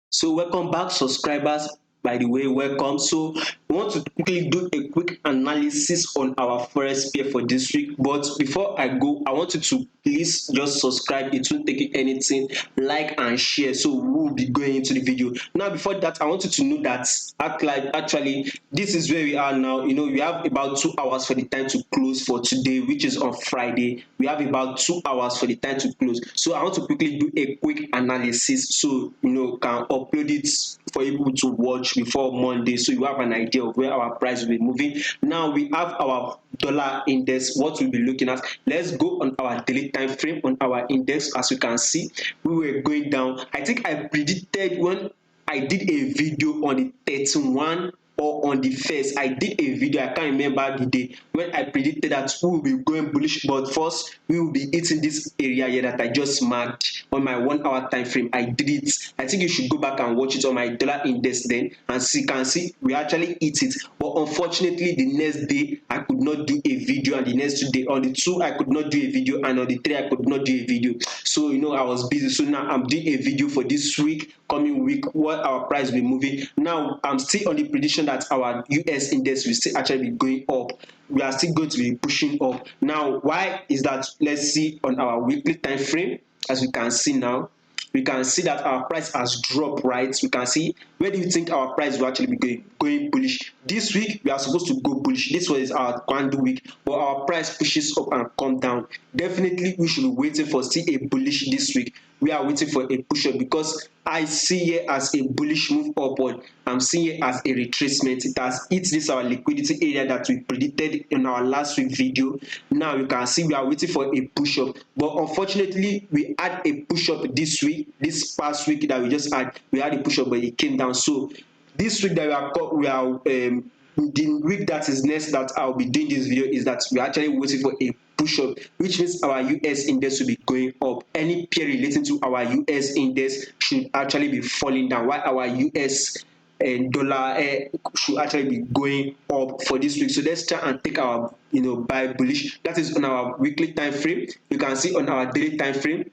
So welcome back, subscribers. By the way, welcome. So we want to quickly do a quick analysis on our forex pair for this week. But before I go, I want you to please just subscribe. It won't take you anything. Like and share. So we will be going into the video. Now, before that, I want you to know that actually this is where we are now. We have about 2 hours for the time to close for today, which is on Friday. We have about 2 hours for the time to close. So I want to quickly do a quick analysis so can upload it for people to watch before Monday, so you have an idea of where our price will be moving. Now we have our dollar index, what we'll be looking at. Let's go on our daily time frame on our index. As you can see, we were going down. I think I predicted when I did a video on the 31 or on the first. I did a video, I can't remember the day, when I predicted that we will be going bullish, but first we will be hitting this area here that I just marked on my 1 hour time frame. I did it. I think you should go back and watch it on my dollar index then, and can see we actually hit it. But unfortunately, the next day I could not do a video, and the next 2 days, on the 2 I could not do a video, and on the 3 I could not do a video. So I was busy. So now I'm doing a video for this week, coming week, what our price will be moving. Now I'm still on the prediction that our US index will still actually be going up. We are still going to be pushing up. Now, why is that? Let's see on our weekly time frame. As we can see now, we can see that our price has dropped, right? We can see, where do you think our price will actually be going bullish? This week we are supposed to go bullish. This was our candle week, but our price pushes up and come down. Definitely we should be waiting for still a bullish this week. We are waiting for a push up, because I see here as a bullish move upward. I'm seeing it as a retracement. It has hit this our liquidity area that we predicted in our last week video. Now you can see we are waiting for a push up, but unfortunately we had a push up this week. This past week that we just had, we had a push up, but it came down. So this week that the week that is next that I'll be doing this video, is that we're actually waiting for a push up, which means our US index will be going up. Any pair relating to our US index should actually be falling down, while our US and dollar should actually be going up for this week. So let's try and take our buy bullish. That is on our weekly time frame. You can see on our daily time frame,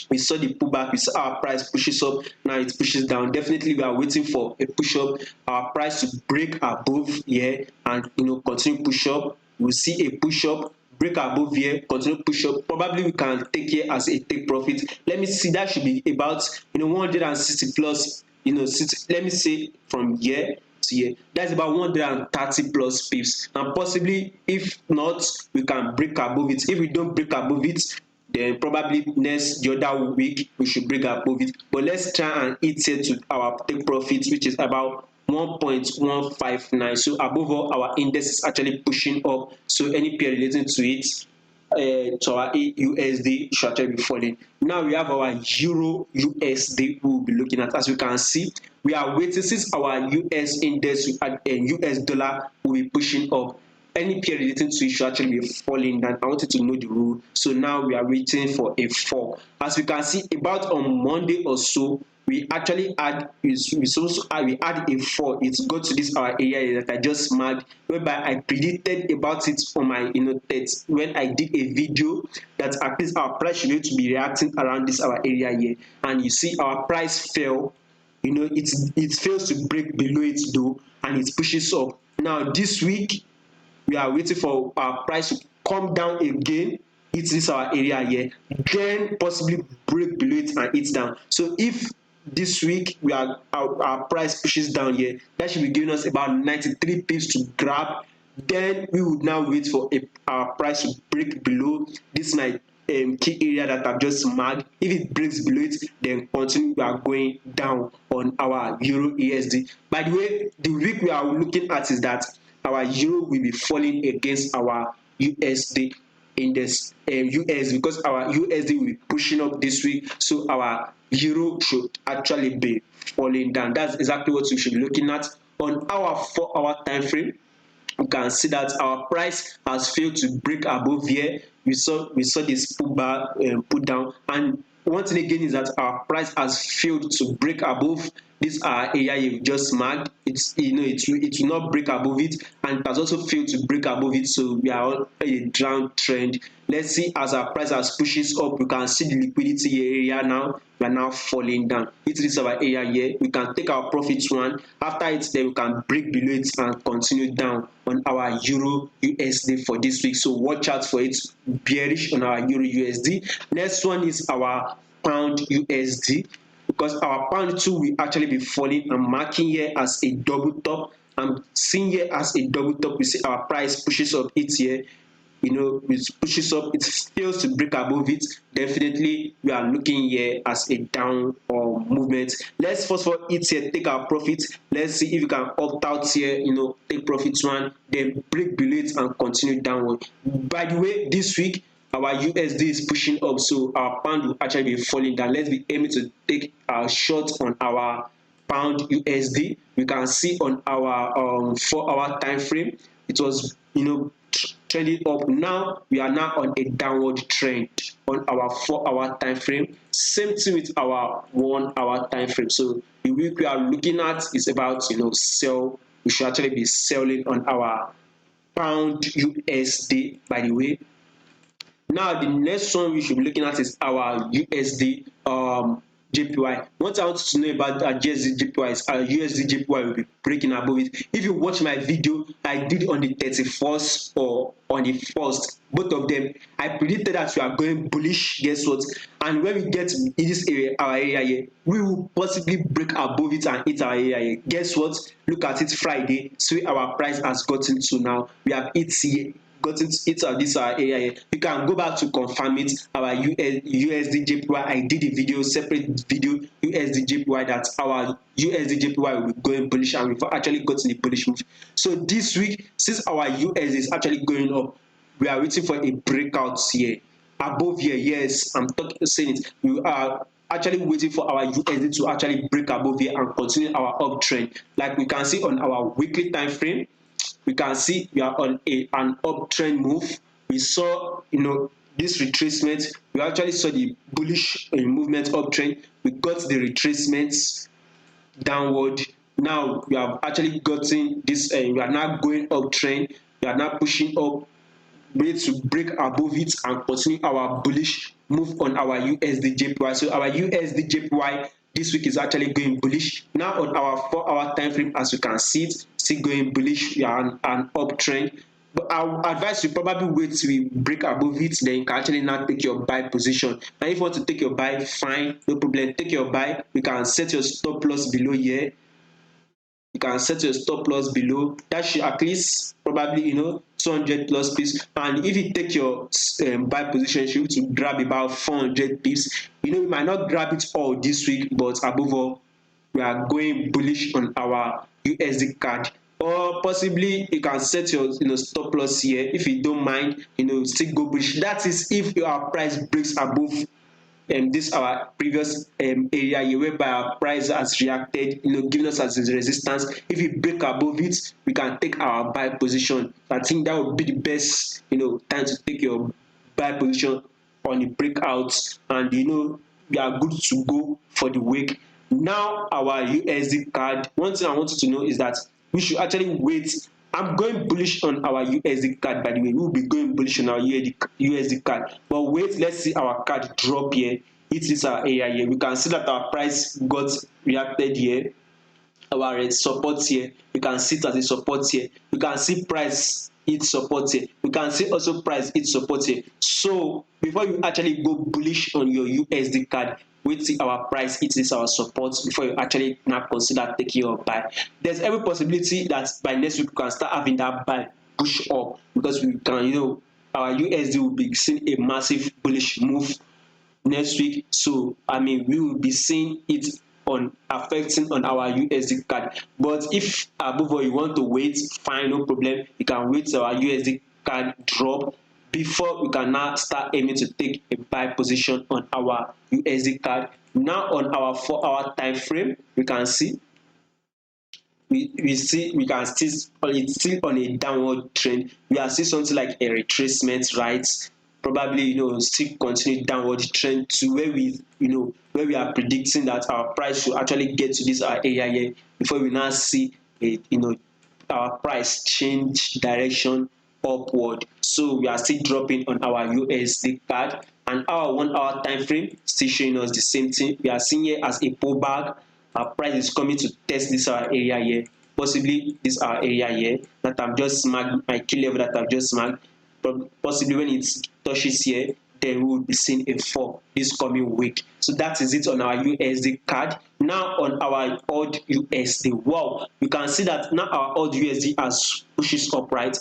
we saw the pullback, we saw our price pushes up, now it pushes down. Definitely we are waiting for a push up, our price to break above here and continue push up. We'll see a push up, break above here, continue push up. Probably we can take here as a take profit. Let me see, that should be about 160 plus, 60, let me say from here to here, that's about 130 plus pips, and possibly if not, we can break above it. If we don't break above it, then probably the other week we should break above it. But let's try and hit here to our take profit, which is about 1.159. So above all, our index is actually pushing up, so any pair relating to it, to our USD should actually be falling. Now we have our Euro USD we'll be looking at. As you can see, we are waiting since our US index and US dollar will be pushing up. Any pair relating to it should actually be falling down. I wanted to know the rule. So now we are waiting for a fall. As we can see, about on Monday or so, we actually had a fall. It's got to this our area that I just marked, whereby I predicted about it on my text when I did a video that at least our price should be able to be reacting around this our area here. And you see our price fell. It fails to break below it though, and it pushes up. Now this week we are waiting for our price to come down again, hit this our area here, then possibly break below it and hit down. So if this week our price pushes down here, that should be giving us about 93 pips to grab. Then we would now wait for our price to break below this my key area that I've just marked. If it breaks below it, then continue we are going down on our Euro USD. By the way, the week we are looking at is that our euro will be falling against our USD index, US, because our USD will be pushing up this week, so our euro should actually be falling down. That's exactly what we should be looking at. On our 4-hour time frame, you can see that our price has failed to break above here. We saw this pullback, put down, and one thing again is that our price has failed to break above this area you just marked. It will not break above it, and it has also failed to break above it, so we are on a downtrend. Let's see, as our price has pushes up, we can see the liquidity area now. We are now falling down. It is our area here. We can take our profits one. After it, then we can break below it and continue down on our Euro USD for this week. So watch out for it. Bearish on our Euro USD. Next one is our Pound USD, because our pound too will actually be falling. I'm marking here as a double top. I'm seeing here as a double top. We see our price pushes up it here. It pushes up, it fails to break above it. Definitely, we are looking here as a down or movement. Let's first of all hit here, take our profit. Let's see if we can opt out here, take profits one, then break below it and continue downward. By the way, this week our USD is pushing up, so our pound will actually be falling down. Let's be aiming to take our short on our pound USD. We can see on our 4-hour time frame, it was trending up. Now we are now on a downward trend on our 4-hour time frame. Same thing with our 1-hour time frame. So the week we are looking at is about sell. We should actually be selling on our pound USD, by the way. Now the next one we should be looking at is our USD JPY. What I want to know about USD JPY is USD JPY will be breaking above it. If you watch my video, I did it on the 31st or on the 1st. Both of them, I predicted that we are going bullish. Guess what? And when we get in this area, our area here, we will possibly break above it and hit our area here. Guess what? Look at it Friday. See our price has gotten to now. We have hit here. Gotten to it this area here. You can go back to confirm it. Our USD JPY, I did a video, separate video, USD JPY, that our USD JPY will be going bullish, and we've actually gotten a bullish move. So this week, since our USD is actually going up, we are waiting for a breakout here above here. Yes, I'm saying it. We are actually waiting for our USD to actually break above here and continue our uptrend. Like we can see on our weekly time frame, we can see we are on an uptrend move. We saw this retracement. We actually saw the bullish movement uptrend. We got the retracements downward. Now we have actually gotten this. We are now going uptrend. We are now pushing up, ready to break above it and continue our bullish move on our USD JPY. So our USD JPY this week is actually going bullish. Now on our 4-hour time frame, as you can see it, still going bullish. We are on an uptrend. But I would advise you probably wait till we break above it, then you can actually now take your buy position. And if you want to take your buy, fine, no problem. Take your buy. You can set your stop loss below here. You can set your stop loss below. That should at least probably 200 plus pips. And if you take your buy position, you should to grab about 400 pips. We might not grab it all this week, but above all, we are going bullish on our USD CAD. Or possibly you can set your stop loss here. If you don't mind, still go bullish. That is if your price breaks above this our previous area here, whereby our price has reacted, giving us as a resistance. If we break above it, we can take our buy position. I think that would be the best time to take your buy position on the breakout, and we are good to go for the week. Now our USD CAD, one thing I want you to know is that we should actually wait. I'm going bullish on our USD CAD, by the way. We'll be going bullish on our USD CAD. But wait, let's see our CAD drop here. It is our area here. We can see that our price got reacted here. Our support here. We can see it as a support here. We can see price hit support here. We can see also price hit support here. So before you actually go bullish on your USD CAD, wait till our price hits our support before you actually now consider taking your buy. There's every possibility that by next week we can start having that buy push up, because we can, our USD will be seeing a massive bullish move next week. So we will be seeing it on affecting on our USD CAD. But if above all you want to wait, fine, no problem. You can wait till our USD CAD drop before we can now start aiming to take a buy position on our USD CAD. Now on our 4-hour time frame, we can see it's still on a downward trend. We are seeing something like a retracement, right? Probably still continue downward trend to where we are predicting that our price should actually get to this area here before we now see a our price change direction upward. So we are still dropping on our USD card, and our 1 hour time frame still showing us the same thing. We are seeing here as a pullback. Our price is coming to test this our area here, possibly this our area here that I've just marked, my key level that I've just marked. Possibly when it touches here, then we will be seeing a fall this coming week. So that is it on our USD card. Now on our AUDUSD, wow, you can see that now our AUDUSD has pushes up, right,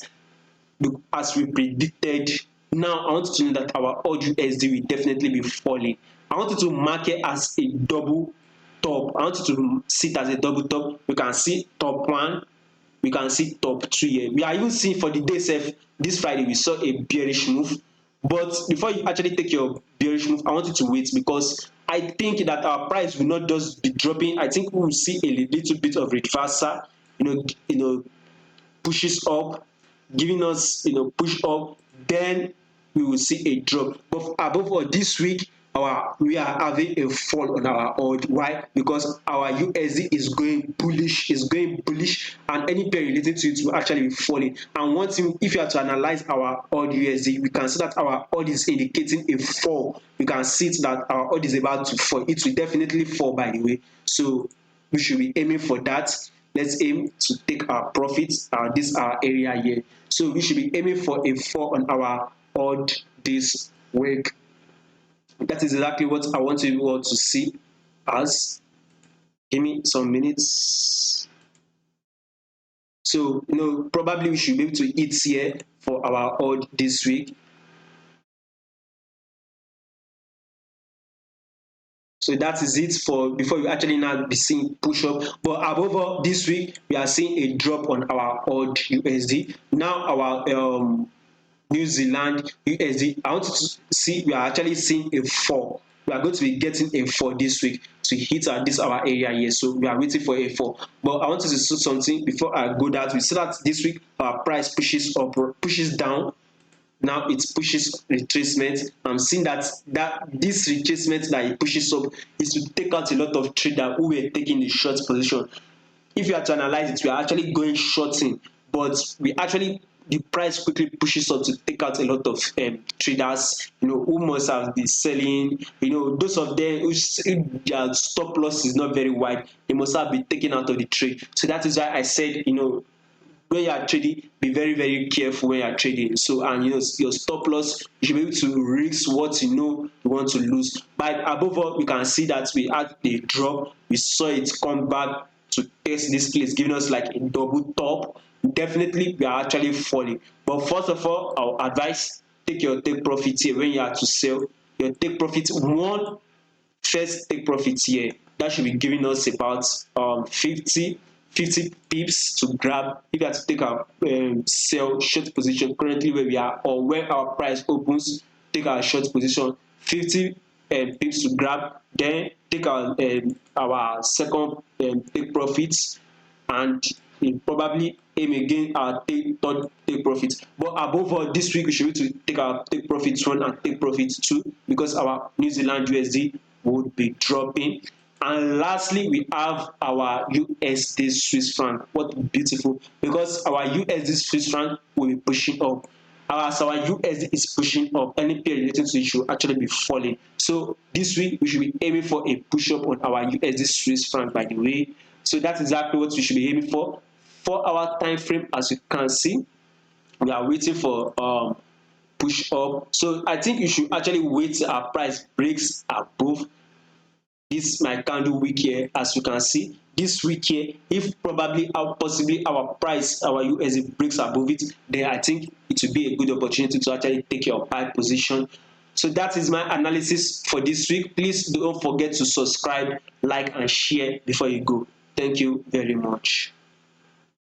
as we predicted. Now I want you to know that our AUDUSD will definitely be falling. I want you to mark it as a double top. I want you to see it as a double top. You can see top one, we can see top two here. We are even seeing for the day sef, this Friday we saw a bearish move. But before you actually take your bearish move, I want you to wait, because I think that our price will not just be dropping. I think we will see a little bit of reversal, pushes up, giving us push up, then we will see a drop. But above all, this week we are having a fall on our odd. Why? Because our USD is going bullish, and any pair related to it will actually be falling. And one thing, if you are to analyze our odd USD, we can see that our odd is indicating a fall. We can see that our odd is about to fall. It will definitely fall, by the way. So we should be aiming for that. Let's aim to take our profits, this our area here. So we should be aiming for a fall on our odd this week. That is exactly what I want you all to see as. Give me some minutes. So probably we should be able to hit here for our odd this week. So that is it for before you actually now be seeing push up. But above all, this week we are seeing a drop on our odd USD. Now our New Zealand USD, I want you to see we are actually seeing a fall. We are going to be getting a fall this week to hit this our area here. So we are waiting for a fall. But I want you to see something before I go that. We see that this week our price pushes up, pushes down. Now it pushes retracement. I'm seeing that this retracement that it pushes up is to take out a lot of traders who were taking the short position. If you are to analyze it, we are actually going shorting, but the price quickly pushes up to take out a lot of traders, who must have been selling. Those of them who their stop loss is not very wide, they must have been taken out of the trade. So that is why I said, when you are trading, be very, very careful when you are trading. So, and your stop loss, you should be able to risk what you want to lose. But above all, we can see that we had a drop. We saw it come back to test this place, giving us like a double top. Definitely we are actually falling. But first of all, our advice, take profit here when you are to sell. Your take profit, first take profit here, that should be giving us about 50 pips to grab. If you have to take our sell short position currently where we are, or where our price opens, take our short position, 50 pips to grab, then take our second take profits, and probably aim again our third take profit. But above all, this week we should be to take our take profit 1 and take profit 2, because our New Zealand USD would be dropping. And lastly, we have our USD Swiss franc. What beautiful, because our USD Swiss franc will be pushing up. As our USD is pushing up, any pair related to it should actually be falling. So this week we should be aiming for a push up on our USD Swiss franc, by the way. So that's exactly what we should be aiming for. 4 hour time frame, as you can see, we are waiting for push up. So I think you should actually wait till our price breaks above this my candle week here. As you can see, this week here, if probably possibly our price, our USD breaks above it, then I think it will be a good opportunity to actually take your buy position. So that is my analysis for this week. Please don't forget to subscribe, like, and share before you go. Thank you very much.